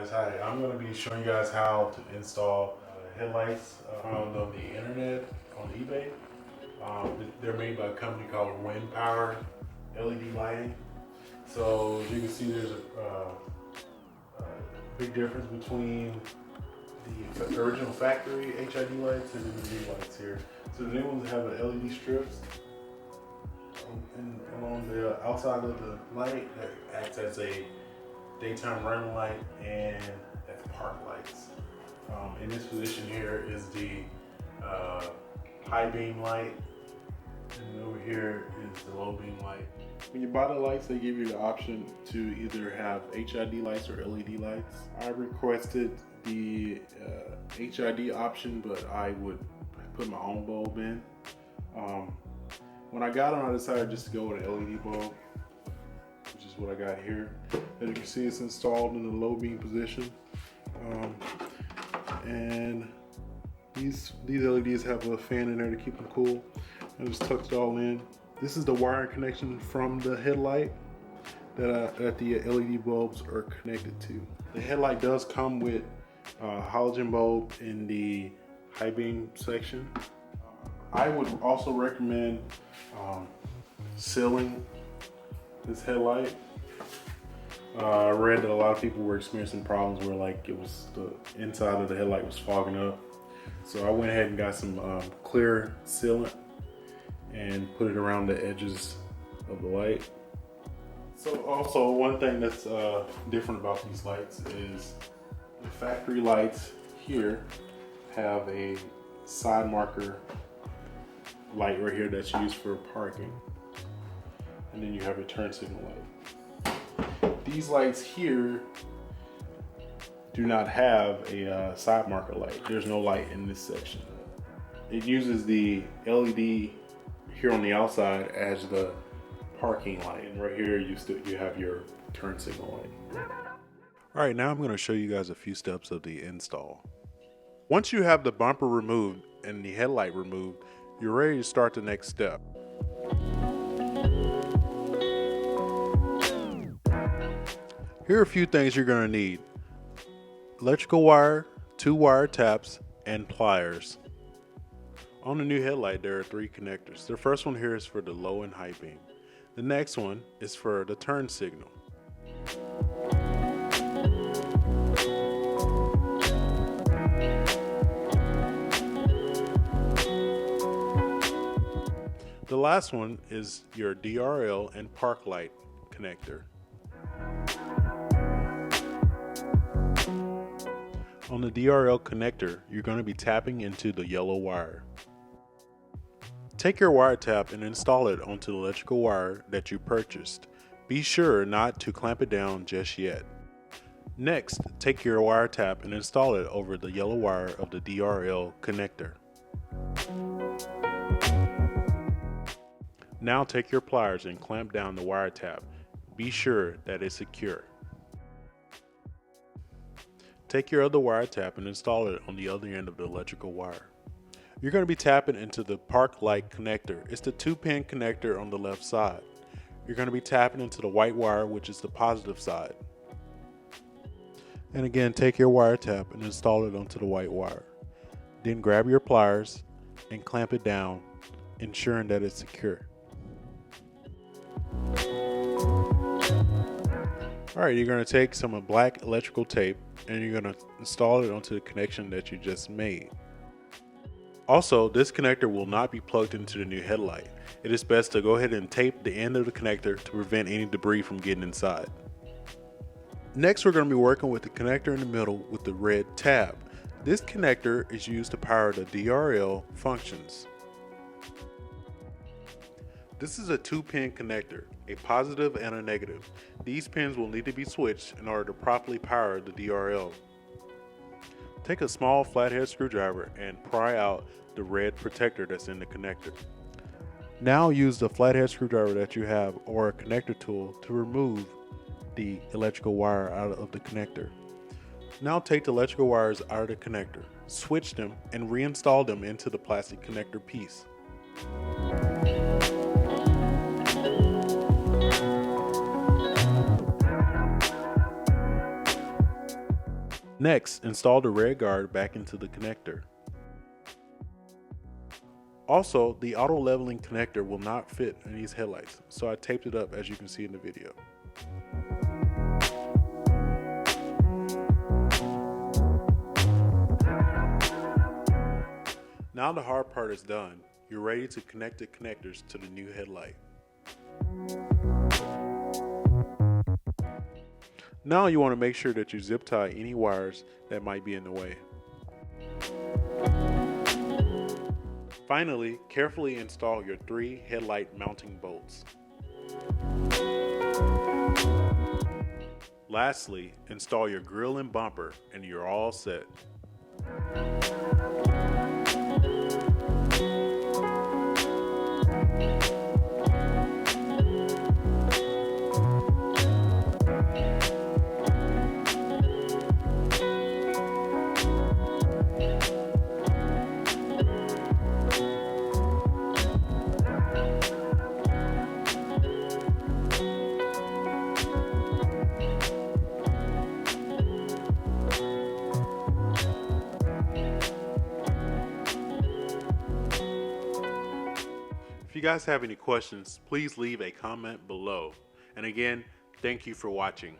guys, hi. I'm going to be showing you guys how to install headlights found on the internet on eBay. They're made by a company called Winnower LED lighting. So as you can see, there's a big difference between the original factory HID lights and the new lights here. So the new ones have the LED strips and along the outside of the light that acts as a daytime running light and as park lights. In this position here is the high beam light, and over here is the low beam light. When you buy the lights, they give you the option to either have HID lights or LED lights. I requested the HID option, but I would put my own bulb in. When I got them, I decided just to go with an LED bulb, which is what I got here. As you can see, it's installed in the low beam position. And these LEDs have a fan in there to keep them cool. I just tucked it all in. This is the wiring connection from the headlight that the LED bulbs are connected to. The headlight does come with a halogen bulb in the high beam section. I would also recommend sealing this headlight. I read that a lot of people were experiencing problems where the inside of the headlight was fogging up. So I went ahead and got some clear sealant and put it around the edges of the light. So also one thing that's different about these lights is the factory lights here have a side marker light right here that's used for parking, and then you have a turn signal light. These lights here do not have a side marker light. There's no light in this section. It uses the LED here on the outside as the parking light, and right here you have your turn signal light. All right, now I'm going to show you guys a few steps of the install. Once you have the bumper removed and the headlight removed, you're ready to start the next step. Here are a few things you're going to need: electrical wire, 2 wire taps, and pliers. On the new headlight, there are 3 connectors. The first one here is for the low and high beam. The next one is for the turn signal. The last one is your DRL and park light connector. On the DRL connector, you're going to be tapping into the yellow wire. Take your wire tap and install it onto the electrical wire that you purchased. Be sure not to clamp it down just yet. Next, take your wire tap and install it over the yellow wire of the DRL connector. Now take your pliers and clamp down the wire tap. Be sure that it's secure. Take your other wire tap and install it on the other end of the electrical wire. You're going to be tapping into the park light connector. It's the 2-pin connector on the left side. You're going to be tapping into the white wire, which is the positive side. And again, take your wire tap and install it onto the white wire. Then grab your pliers and clamp it down, ensuring that it's secure. Alright, you're going to take some black electrical tape and you're going to install it onto the connection that you just made. Also, this connector will not be plugged into the new headlight. It is best to go ahead and tape the end of the connector to prevent any debris from getting inside. Next, we're going to be working with the connector in the middle with the red tab. This connector is used to power the DRL functions. This is a 2-pin connector, a positive and a negative. These pins will need to be switched in order to properly power the DRL. Take a small flathead screwdriver and pry out the red protector that's in the connector. Now use the flathead screwdriver that you have or a connector tool to remove the electrical wire out of the connector. Now take the electrical wires out of the connector, switch them, and reinstall them into the plastic connector piece. Next, install the red guard back into the connector. Also, the auto leveling connector will not fit in these headlights, so I taped it up as you can see in the video. Now the hard part is done, you're ready to connect the connectors to the new headlight. Now you want to make sure that you zip tie any wires that might be in the way. Finally, carefully install your 3 headlight mounting bolts. Lastly, install your grille and bumper and you're all set. If you guys have any questions, please leave a comment below. And again, thank you for watching.